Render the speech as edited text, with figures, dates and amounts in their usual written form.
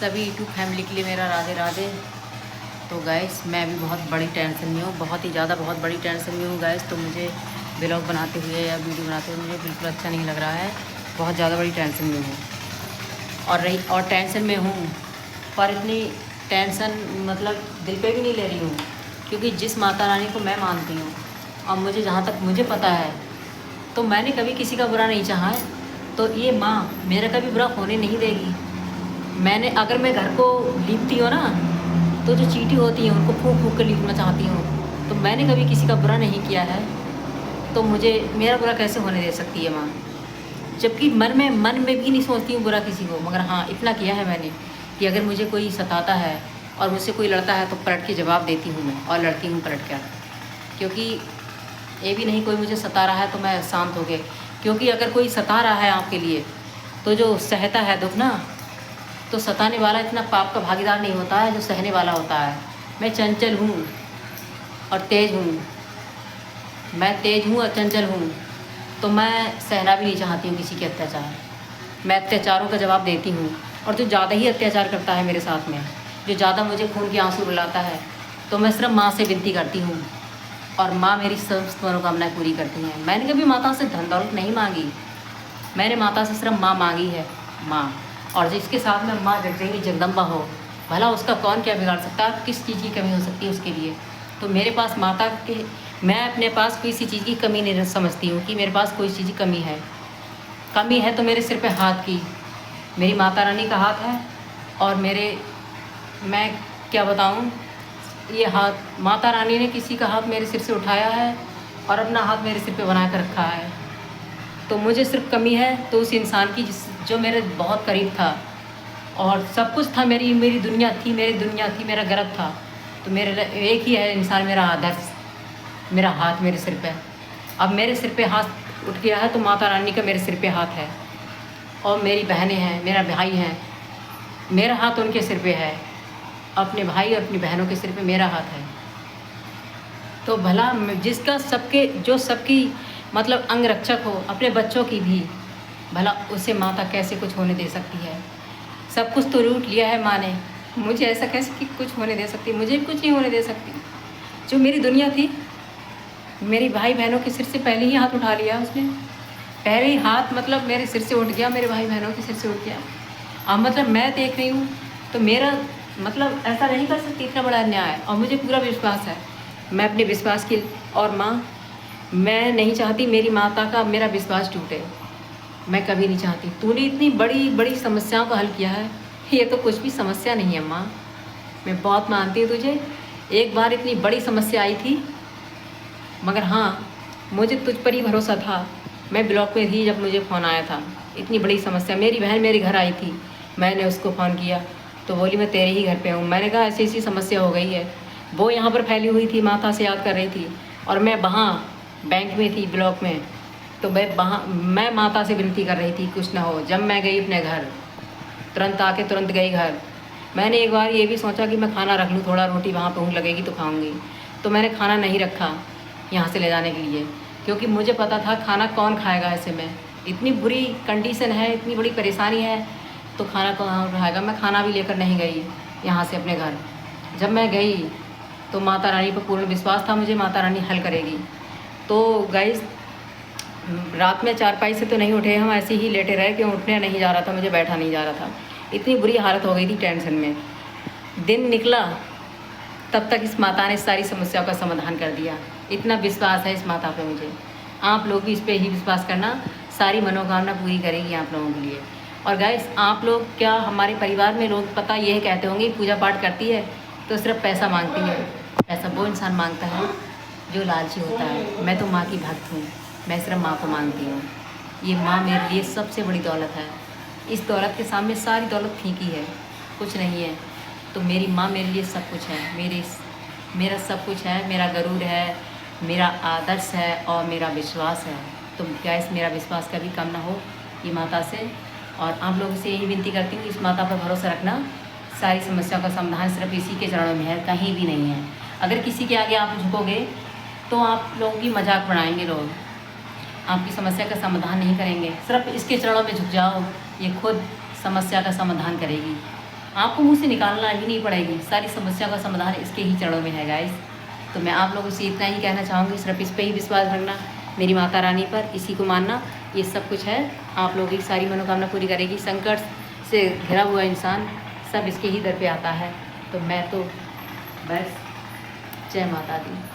सभी YouTube family के लिए मेरा राधे राधे। तो गैस मैं अभी बहुत बड़ी टेंशन में हूँ, बहुत ही ज़्यादा बहुत बड़ी टेंशन में हूँ गैस। तो मुझे ब्लॉग बनाते हुए या वीडियो बनाते हुए मुझे बिल्कुल अच्छा नहीं लग रहा है। बहुत ज़्यादा बड़ी टेंशन में हूँ और टेंशन में हूँ, पर इतनी टेंशन मतलब दिल पे भी नहीं ले रही हूँ, क्योंकि जिस माता रानी को मैं मानती हूँ और मुझे जहाँ तक मुझे पता है तो मैंने कभी किसी का बुरा नहीं चाहा है। तो ये माँ मेरा कभी बुरा होने नहीं देगी। मैंने अगर मैं घर को लीपती हूँ ना, तो जो चींटी होती हैं उनको फूंक फूंक कर लीपना चाहती हूँ। तो मैंने कभी किसी का बुरा नहीं किया है, तो मुझे मेरा बुरा कैसे होने दे सकती है माँ? जबकि मन में भी नहीं सोचती हूँ बुरा किसी को, मगर हाँ इतना किया है मैंने कि अगर मुझे कोई सताता है और मुझसे कोई लड़ता है तो पलट के जवाब देती हूँ मैं, और लड़ती हूँ पलट कर। क्योंकि ये भी नहीं कोई मुझे सता रहा है तो मैं शांत हो गए, क्योंकि अगर कोई सता रहा है आपके लिए तो जो सहता है दुख ना, तो सताने वाला इतना पाप का भागीदार नहीं होता है जो सहने वाला होता है। मैं चंचल हूँ और तेज़ हूँ, मैं तेज़ हूँ और चंचल हूँ, तो मैं सहना भी नहीं चाहती हूँ किसी के अत्याचार। मैं अत्याचारों का जवाब देती हूँ, और जो ज़्यादा ही अत्याचार करता है मेरे साथ में, जो ज़्यादा मुझे खून के आंसू रुलाता है, तो मैं सिर्फ माँ से विनती करती हूँ और माँ मेरी समस्त मनोकामनाएँ पूरी करती हैं। मैंने कभी माता से धन दौलत नहीं मांगी, मैंने माता से सिर्फ माँ मांगी है, माँ। और जिसके साथ में माँ जगजननी जगदम्बा हो, भला उसका कौन क्या बिगाड़ सकता है, किस चीज़ की कमी हो सकती है उसके लिए। तो मेरे पास माता के, मैं अपने पास किसी चीज़ की कमी नहीं समझती हूँ कि मेरे पास कोई चीज़ की कमी है तो मेरे सिर पे हाथ की मेरी माता रानी का हाथ है। और मैं क्या बताऊँ, ये हाथ माता रानी ने किसी का हाथ मेरे सिर से उठाया है और अपना हाथ मेरे सिर पे बना कर रखा है। तो मुझे सिर्फ कमी है तो उस इंसान की जो मेरे बहुत करीब था और सब कुछ था, मेरी दुनिया थी, मेरा गर्व था। तो मेरे एक ही है इंसान, मेरा आदर्श, मेरा हाथ मेरे सिर पे। अब मेरे सिर पे हाथ उठ गया है तो माता रानी का मेरे सिर पे हाथ है, और मेरी बहनें हैं, मेरा भाई हैं, मेरा हाथ उनके सिर पे है। अपने भाई और अपनी बहनों के सिर पे मेरा हाथ है। तो भला जिसका सबकी मतलब अंग रक्षक हो, अपने बच्चों की भी, भला उसे माता कैसे कुछ होने दे सकती है? सब कुछ तो लूट लिया है माँ ने, मुझे ऐसा कैसे कि कुछ होने दे सकती? मुझे भी कुछ नहीं होने दे सकती। जो मेरी दुनिया थी, मेरी भाई बहनों के सिर से पहले ही हाथ उठा लिया उसने। पहले ही हाथ मतलब मेरे सिर से उठ गया, मेरे भाई बहनों के सिर से उठ गया। अब मतलब मैं देख रही हूँ तो मेरा मतलब ऐसा नहीं कर सकती, इतना बड़ा अन्याय है। और मुझे पूरा विश्वास है, मैं अपने विश्वास की, और माँ मैं नहीं चाहती मेरी माता का मेरा विश्वास टूटे, मैं कभी नहीं चाहती। तूने इतनी बड़ी बड़ी समस्याओं का हल किया है, ये तो कुछ भी समस्या नहीं है माँ। मैं बहुत मानती हूँ तुझे। एक बार इतनी बड़ी समस्या आई थी, मगर हाँ मुझे तुझ पर ही भरोसा था। मैं ब्लॉक में थी जब मुझे फ़ोन आया था, इतनी बड़ी समस्या। मेरी बहन मेरे घर आई थी, मैंने उसको फ़ोन किया तो बोली मैं तेरे ही घर पे हूँ। मैंने कहा ऐसी ऐसी समस्या हो गई है। वो यहाँ पर फैली हुई थी, माता से याद कर रही थी, और मैं वहाँ बैंक में थी ब्लॉक में। तो मैं माता से विनती कर रही थी कुछ ना हो। जब मैं गई अपने घर, तुरंत आके तुरंत गई घर। मैंने एक बार ये भी सोचा कि मैं खाना रख लूँ, थोड़ा रोटी वहाँ पे भूख लगेगी तो खाऊंगी। तो मैंने खाना नहीं रखा यहाँ से ले जाने के लिए, क्योंकि मुझे पता था खाना कौन खाएगा ऐसे में। इतनी बुरी कंडीशन है, इतनी बड़ी परेशानी है, तो खाना कौन खाएगा। मैं खाना भी लेकर नहीं गई यहाँ से अपने घर। जब मैं गई तो माता रानी पर पूर्ण विश्वास था मुझे, माता रानी हल करेगी। तो गाइस रात में चारपाई से तो नहीं उठे हम, ऐसे ही लेटे रहे, क्यों उठने नहीं जा रहा था मुझे, बैठा नहीं जा रहा था। इतनी बुरी हालत हो गई थी टेंशन में। दिन निकला तब तक इस माता ने सारी समस्याओं का समाधान कर दिया। इतना विश्वास है इस माता पे मुझे। आप लोग भी इस पे ही विश्वास करना, सारी मनोकामना पूरी करेगी आप लोगों के लिए। और गाइस आप लोग क्या, हमारे परिवार में लोग पता यह कहते होंगे पूजा पाठ करती है तो सिर्फ पैसा मांगती है। पैसा वो इंसान मांगता है जो लालची होता है। मैं तो माँ की भक्त हूँ, मैं सिर्फ माँ को मांगती हूँ। ये माँ मेरे लिए सबसे बड़ी दौलत है। इस दौलत के सामने सारी दौलत फीकी है, कुछ नहीं है। तो मेरी माँ मेरे लिए सब कुछ है, मेरा सब कुछ है, मेरा गरूर है, मेरा आदर्श है और मेरा विश्वास है। तो गैस मेरा विश्वास कभी कम ना हो ये माता से। और आप लोगों से यही विनती करती हूँ, इस माता पर भरोसा रखना, सारी समस्याओं का समाधान सिर्फ इसी के चरणों में है, कहीं भी नहीं है। अगर किसी के आगे आप झुकोगे तो आप लोगों की मजाक बनाएंगे लोग, आपकी समस्या का समाधान नहीं करेंगे। सिर्फ इसके चरणों में झुक जाओ, ये खुद समस्या का समाधान करेगी। आपको मुँह से निकालना ही नहीं पड़ेगी, सारी समस्या का समाधान इसके ही चरणों में है गाइस। तो मैं आप लोगों से इतना ही कहना चाहूँगी, सिर्फ इस पे ही विश्वास रखना, मेरी माता रानी पर, इसी को मानना, ये सब कुछ है। आप लोगों की सारी मनोकामना पूरी करेगी। संकट से घिरा हुआ इंसान सब इसके ही दर पे आता है। तो मैं तो बस, जय माता दी।